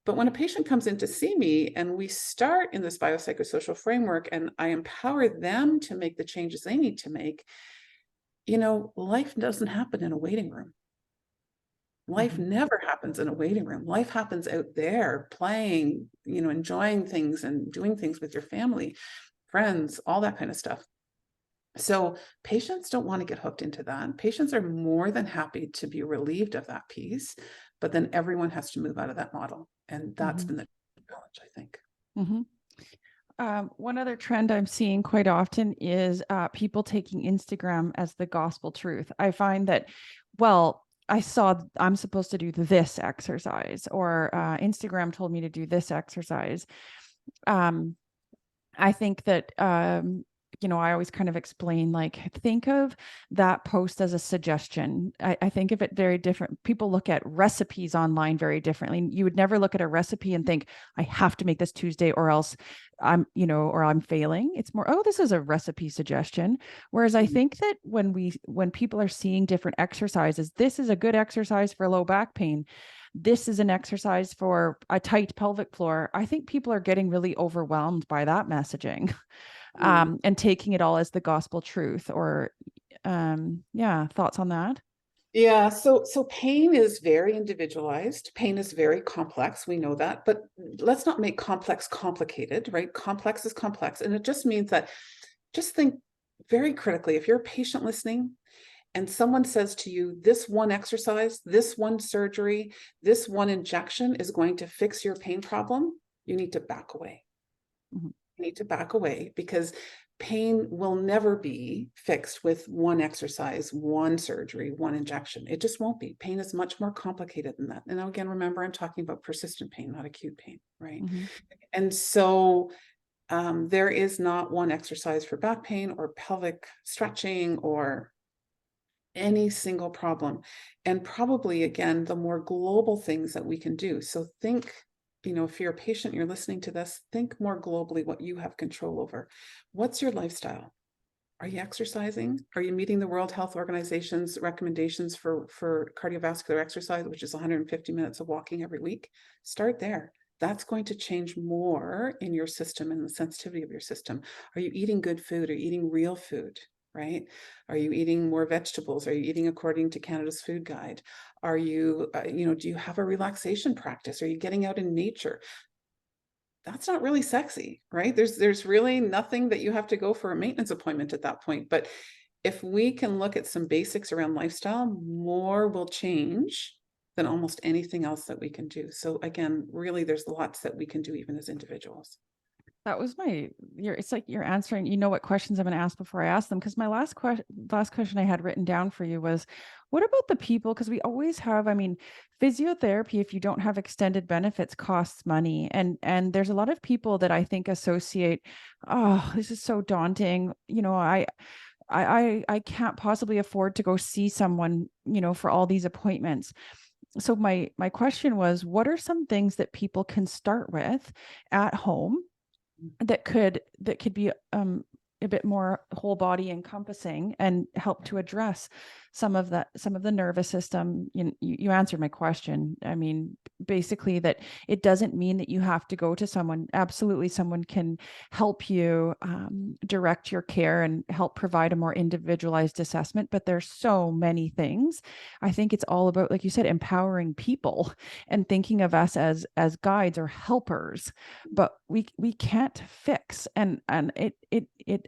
But when a patient comes in to see me and we start in this biopsychosocial framework and I empower them to make the changes they need to make, life doesn't happen in a waiting room. Life never happens in a waiting room. Life happens out there playing, enjoying things and doing things with your family, friends, all that kind of stuff. So patients don't want to get hooked into that. Patients are more than happy to be relieved of that piece, but then everyone has to move out of that model. And that's been the challenge, I think. One other trend I'm seeing quite often is people taking Instagram as the gospel truth. I find that, I saw I'm supposed to do this exercise, or Instagram told me to do this exercise. I think that I always kind of explain, like, think of that post as a suggestion. I think of it very different. People look at recipes online very differently. You would never look at a recipe and think, I have to make this Tuesday or else or I'm failing. It's more, oh, this is a recipe suggestion. Whereas I think that when people are seeing different exercises, this is a good exercise for low back pain. This is an exercise for a tight pelvic floor. I think people are getting really overwhelmed by that messaging. And taking it all as the gospel truth, or thoughts on that? Yeah, so pain is very individualized. Pain is very complex. We know that, but let's not make complex complicated, right? Complex is complex. And it just means that, just think very critically, if you're a patient listening and someone says to you, this one exercise, this one surgery, this one injection is going to fix your pain problem, you need to back away. You need to back away, because pain will never be fixed with one exercise, one surgery, one injection. It just won't be. Pain is much more complicated than that. And now, again, remember, I'm talking about persistent pain, not acute pain, right? And so there is not one exercise for back pain or pelvic stretching or any single problem. And probably, again, the more global things that we can do. So think, if you're a patient, you're listening to this, think more globally what you have control over. What's your lifestyle? Are you exercising? Are you meeting the World Health Organization's recommendations for cardiovascular exercise, which is 150 minutes of walking every week? Start there. That's going to change more in your system and the sensitivity of your system. Are you eating good food? Are you eating real food? Right? Are you eating more vegetables? Are you eating according to Canada's food guide? Are you, do you have a relaxation practice? Are you getting out in nature? That's not really sexy, right? There's really nothing that you have to go for a maintenance appointment at that point. But if we can look at some basics around lifestyle, more will change than almost anything else that we can do. So again, really, there's lots that we can do even as individuals. That was it's like you're answering, what questions I'm going to ask before I ask them. Because my last question I had written down for you was, what about the people? Because we always have, physiotherapy, if you don't have extended benefits, costs money. And there's a lot of people that I think associate, oh, this is so daunting. I can't possibly afford to go see someone, for all these appointments. So my question was, what are some things that people can start with at home that could be a bit more whole body encompassing and help to address some of the nervous system? You answered my question. I mean, basically that it doesn't mean that you have to go to someone. Absolutely, someone can help you direct your care and help provide a more individualized assessment, but there's so many things. I think it's all about, like you said, empowering people and thinking of us as guides or helpers, but we can't fix. And it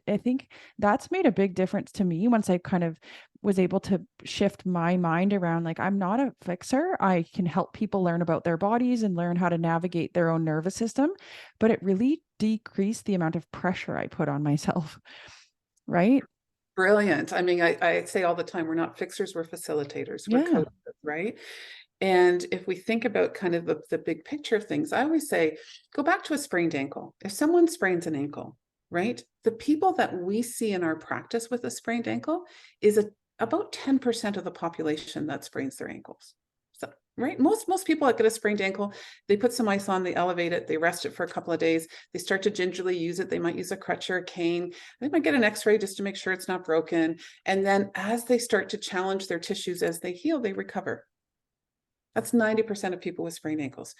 I think that's made a big difference to me once I kind of was able to shift my mind around, like, I'm not a fixer. I can help people learn about their bodies and learn how to navigate their own nervous system, but it really decreased the amount of pressure I put on myself. Right? Brilliant. I mean, I say all the time, we're not fixers, we're facilitators, we're Yeah. coaches, right? And if we think about kind of the big picture of things, I always say, go back to a sprained ankle. If someone sprains an ankle, right? The people that we see in our practice with a sprained ankle is about 10% of the population that sprains their ankles. So, right? Most people that get a sprained ankle, they put some ice on, they elevate it, they rest it for a couple of days, they start to gingerly use it. They might use a crutch or a cane. They might get an x-ray just to make sure it's not broken. And then as they start to challenge their tissues as they heal, they recover. That's 90% of people with sprained ankles.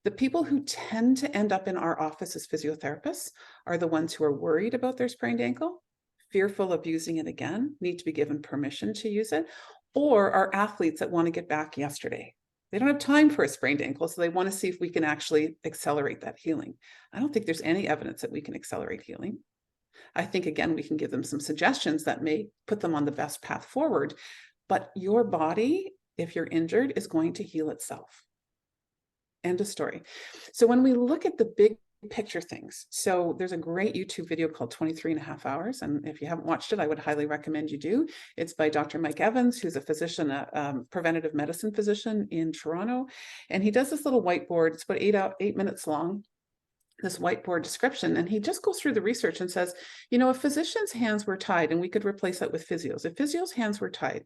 The people who tend to end up in our office as physiotherapists are the ones who are worried about their sprained ankle, fearful of using it again, need to be given permission to use it, or are athletes that want to get back yesterday. They don't have time for a sprained ankle, so they want to see if we can actually accelerate that healing. I don't think there's any evidence that we can accelerate healing. I think, again, we can give them some suggestions that may put them on the best path forward, but your body, if you're injured, is going to heal itself. End of story. So when we look at the big picture things, so there's a great YouTube video called 23 and a half hours. And if you haven't watched it, I would highly recommend you do. It's by Dr. Mike Evans, who's a physician, a preventative medicine physician in Toronto. And he does this little whiteboard. It's about 8 minutes long, this whiteboard description. And he just goes through the research and says, you know, if physicians' hands were tied, and we could replace that with physios, if physios' hands were tied,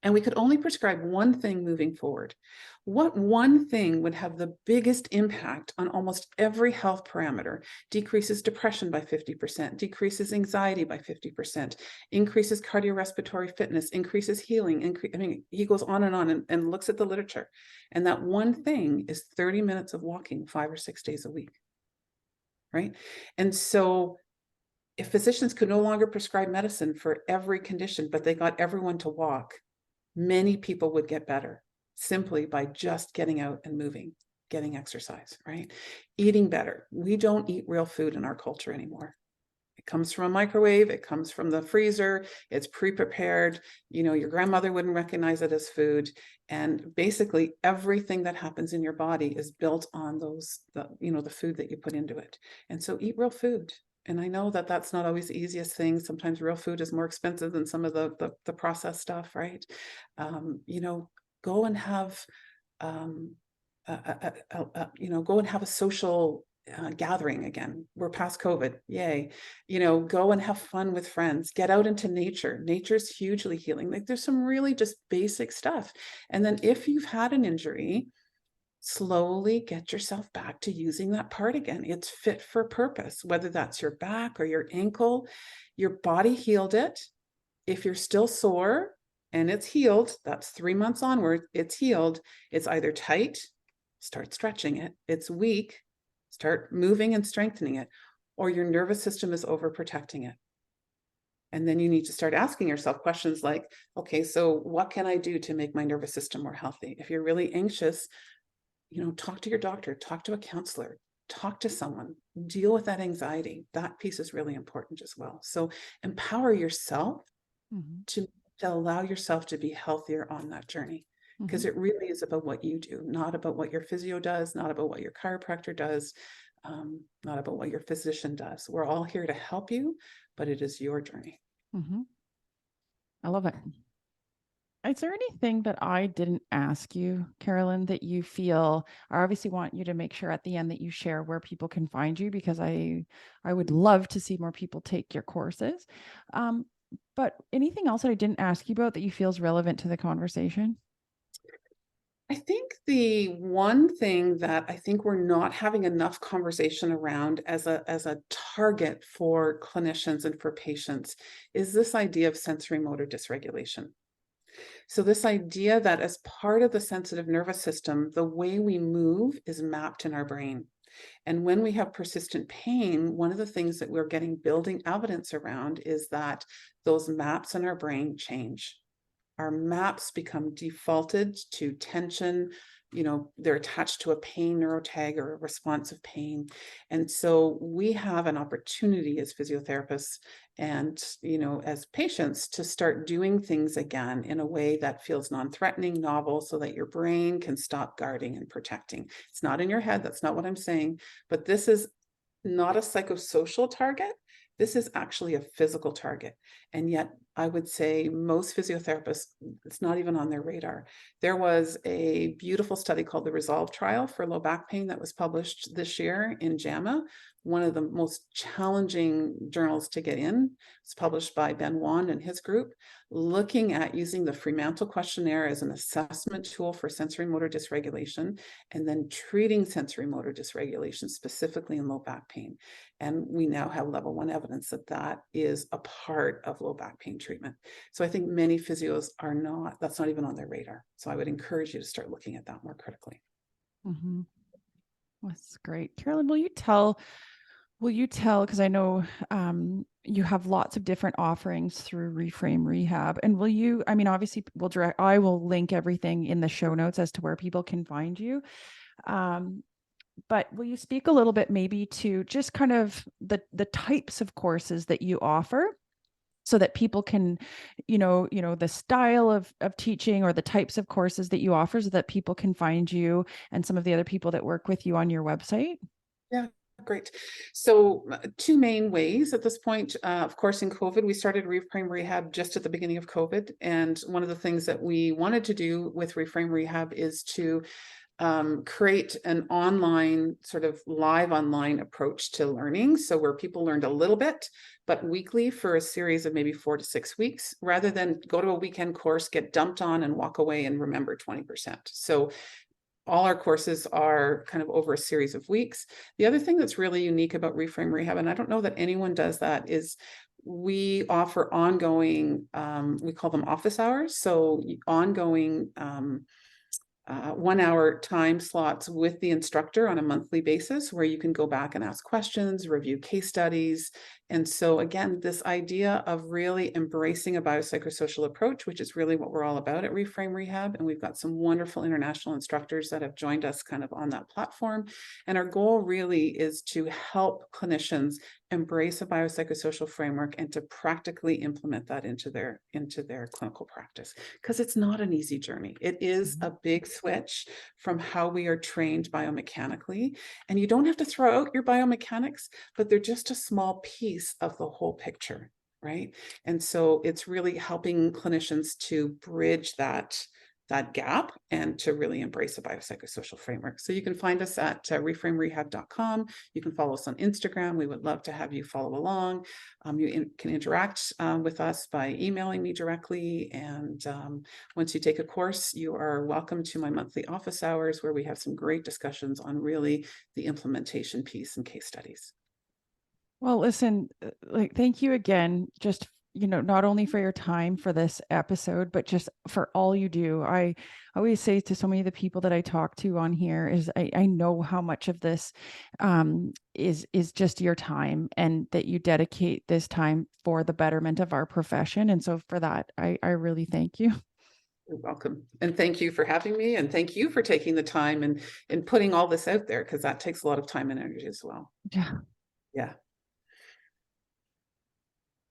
and we could only prescribe one thing moving forward, what one thing would have the biggest impact on almost every health parameter? Decreases depression by 50%, decreases anxiety by 50%, increases cardiorespiratory fitness, increases healing. I mean, he goes on and looks at the literature. And that one thing is 30 minutes of walking 5 or 6 days a week, right? And so if physicians could no longer prescribe medicine for every condition, but they got everyone to walk, many people would get better simply by just getting out and moving, getting exercise, right? Eating better. We don't eat real food in our culture anymore. It comes from a microwave, it comes from the freezer, it's pre-prepared. You know, your grandmother wouldn't recognize it as food. And basically everything that happens in your body is built on the food that you put into it. And so eat real food. And I know that that's not always the easiest thing. Sometimes real food is more expensive than some of the processed stuff, right? Go and have, go and have a social gathering again. We're past COVID, yay. Go and have fun with friends. Get out into nature. Nature's hugely healing. Like, there's some really just basic stuff. And then if you've had an injury, slowly get yourself back to using that part again. It's fit for purpose, whether that's your back or your ankle. Your body healed it. If you're still sore and it's healed, that's 3 months onward, it's healed. It's either tight, start stretching it. It's weak, start moving and strengthening it, or your nervous system is overprotecting it. And then you need to start asking yourself questions like, okay, so what can I do to make my nervous system more healthy? If you're really anxious, talk to your doctor, talk to a counselor, talk to someone, deal with that anxiety. That piece is really important as well. So empower yourself to allow yourself to be healthier on that journey, because it really is about what you do, not about what your physio does, not about what your chiropractor does, not about what your physician does. We're all here to help you, but it is your journey. I love it. Is there anything that I didn't ask you, Carolyn, that you feel? I obviously want you to make sure at the end that you share where people can find you, because I would love to see more people take your courses. But anything else that I didn't ask you about that you feel is relevant to the conversation? I think the one thing that I think we're not having enough conversation around as a target for clinicians and for patients is this idea of sensory motor dysregulation. So this idea that as part of the sensitive nervous system, the way we move is mapped in our brain. And when we have persistent pain, one of the things that we're getting building evidence around is that those maps in our brain change. Our maps become defaulted to tension. They're attached to a pain neurotag or a responsive pain. And so we have an opportunity as physiotherapists and, as patients to start doing things again in a way that feels non-threatening, novel, so that your brain can stop guarding and protecting. It's not in your head. That's not what I'm saying. But this is not a psychosocial target. This is actually a physical target. And yet I would say most physiotherapists, it's not even on their radar. There was a beautiful study called the Resolve trial for low back pain that was published this year in JAMA, one of the most challenging journals to get in. It's published by Ben Wan and his group, looking at using the Fremantle questionnaire as an assessment tool for sensory motor dysregulation, and then treating sensory motor dysregulation specifically in low back pain. And we now have level 1 evidence that that is a part of low back pain treatment. So I think many physios are not, that's not even on their radar. So I would encourage you to start looking at that more critically. Mm-hmm. That's great. Carolyn, will you tell, because I know you have lots of different offerings through Reframe Rehab, and will you, I mean, obviously I will link everything in the show notes as to where people can find you. But will you speak a little bit maybe to just kind of the types of courses that you offer, so that people can, the style of teaching or the types of courses that you offer, so that people can find you and some of the other people that work with you on your website? Yeah, great. So 2 main ways at this point. Of course, in COVID, we started Reframe Rehab just at the beginning of COVID. And one of the things that we wanted to do with Reframe Rehab is to create an online, sort of live online approach to learning. So where people learned a little bit, but weekly for a series of maybe 4 to 6 weeks, rather than go to a weekend course, get dumped on and walk away and remember 20%. So all our courses are kind of over a series of weeks. The other thing that's really unique about Reframe Rehab, and I don't know that anyone does that, is we offer ongoing, we call them office hours. So ongoing 1-hour time slots with the instructor on a monthly basis, where you can go back and ask questions, review case studies. And so again, this idea of really embracing a biopsychosocial approach, which is really what we're all about at Reframe Rehab. And we've got some wonderful international instructors that have joined us kind of on that platform. And our goal really is to help clinicians embrace a biopsychosocial framework and to practically implement that into their clinical practice, because it's not an easy journey. It is a big switch from how we are trained biomechanically, and you don't have to throw out your biomechanics, but they're just a small piece of the whole picture, right? And so it's really helping clinicians to bridge that gap and to really embrace a biopsychosocial framework. So you can find us at reframerehab.com. You can follow us on Instagram. We would love to have you follow along. You can interact with us by emailing me directly. And once you take a course, you are welcome to my monthly office hours, where we have some great discussions on really the implementation piece and case studies. Well, listen, thank you again, just, not only for your time for this episode, but just for all you do. I always say to so many of the people that I talk to on here is I know how much of this is just your time, and that you dedicate this time for the betterment of our profession. And so for that, I really thank you. You're welcome. And thank you for having me. And thank you for taking the time and putting all this out there, because that takes a lot of time and energy as well. Yeah. Yeah.